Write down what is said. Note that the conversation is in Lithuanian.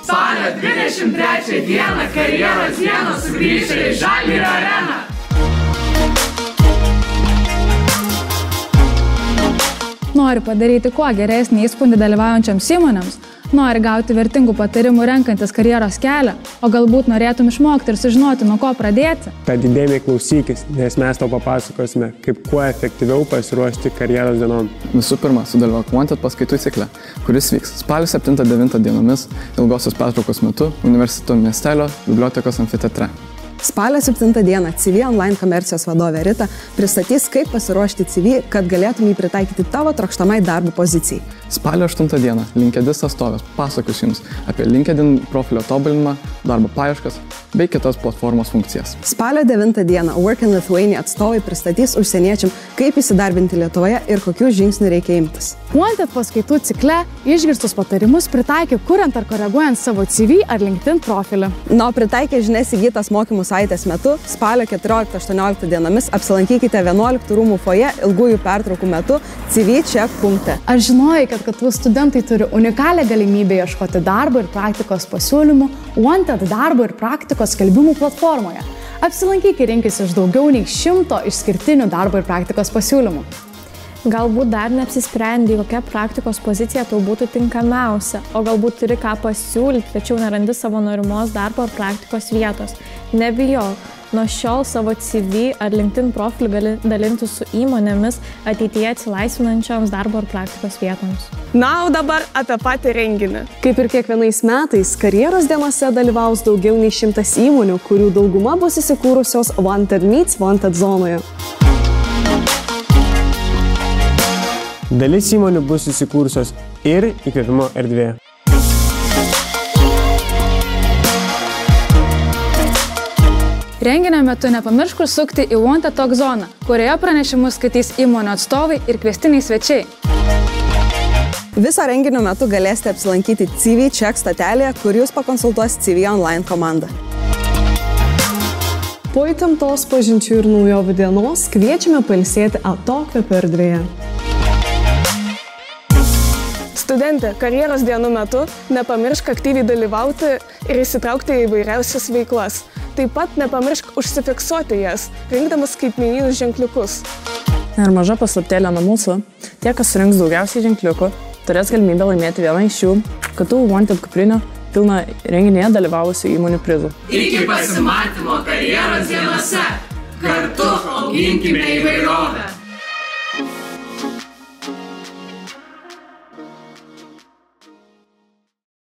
Spalio 23 dieną karjeros dienos sugrįžta į Žalgirio areną. Nori padaryti kuo geresnį įspūdį dalyvaujančiams įmonėms, nori gauti vertingų patarimų renkantis karjeros kelią, o galbūt norėtum išmokti ir sužinoti, nuo ko pradėti. Tad įdėmiai klausykis, nes mes tau papasakosime, kaip kuo efektyviau pasiruošti karjeros dienom. Visų pirma, sudalyvauk Wanted paskaitų cikle, kuris vyks spalio 7-9 dienomis ilgosios pertraukos metu Universiteto miestelio bibliotekos amfiteatre. Spalio 7 dieną CV online komercijos vadovė Rita pristatys, kaip pasiruošti CV, kad galėtum jį pritaikyti tavo trokštamai darbo pozicijai. Spalio 8 dieną LinkedIn atstovės pasakos jums apie LinkedIn profilio tobulinimą, darbo paieškas bei kitas platformos funkcijas. Spalio 9 dieną Work in Lithuania atstovai pristatys užsieniečiam, kaip įsidarbinti Lietuvoje ir kokių žingsnių reikia imtis. Wanted paskaitų cikle išgirstus patarimus pritaikyk, kuriant ar koreguojant savo CV ar LinkedIn profilį. Pritaikę žinias įgytas mokymų savaitės metu, spalio 14-18 dienomis apsilankykite 11 rūmų foje ilgųjų pertraukų metu CV check punkte. Ar žinojai, kad KTU studentai turi unikalią galimybę ieškoti darbo ir praktikos pasiūlymų Wanted darbo ir praktikos skelbimų platformoje? Apsilankyk ir rinkis iš daugiau nei 100 išskirtinių darbo ir praktikos pasiūlymų. Galbūt dar neapsisprendai, kokia praktikos pozicija tau būtų tinkamiausia, o galbūt turi ką pasiūlyti, tačiau nerandi savo norimos darbo ar praktikos vietos. Nebijok, nuo šiol savo CV ar LinkedIn profilį gali dalinti su įmonėmis ateityje atsilaisvinančioms darbo ar praktikos vietoms. Na, o dabar apie patį renginį. Kaip ir kiekvienais metais, karjeros dienose dalyvaus daugiau nei 100 įmonių, kurių dauguma bus įsikūrusios Wanted Meets Wanted zonoje. Dalis įmonių bus įsikūrusios ir įkvėpimo erdvėje. Renginio metu nepamiršk užsukti į Wanted Talk zoną, kurioje pranešimus skaitys įmonių atstovai ir kviestiniai svečiai. Visą renginio metu galėsite apsilankyti CV check stotelėje, kur jūs pakonsultuos CV online komanda. Po įtemptos pažinčių ir naujovių dienos kviečiame pailsėti atokvėpio erdvėje. Studentė, karjeros dienų metu nepamiršk aktyviai dalyvauti ir įsitraukti į įvairiausias veiklas. Taip pat nepamiršk užsifiksuoti jas, rinkdamas skaitmeninius ženkliukus. Ir maža paslaptėlė nuo mūsų, tie, kas surinks daugiausiai ženkliukų, turės galimybę laimėti vieną iš jų KTU Wanted kuprinių pilną renginyje dalyvavusių įmonių prizų. Iki pasimatymo karjeros dienose. Kartu auginkime įvairovę.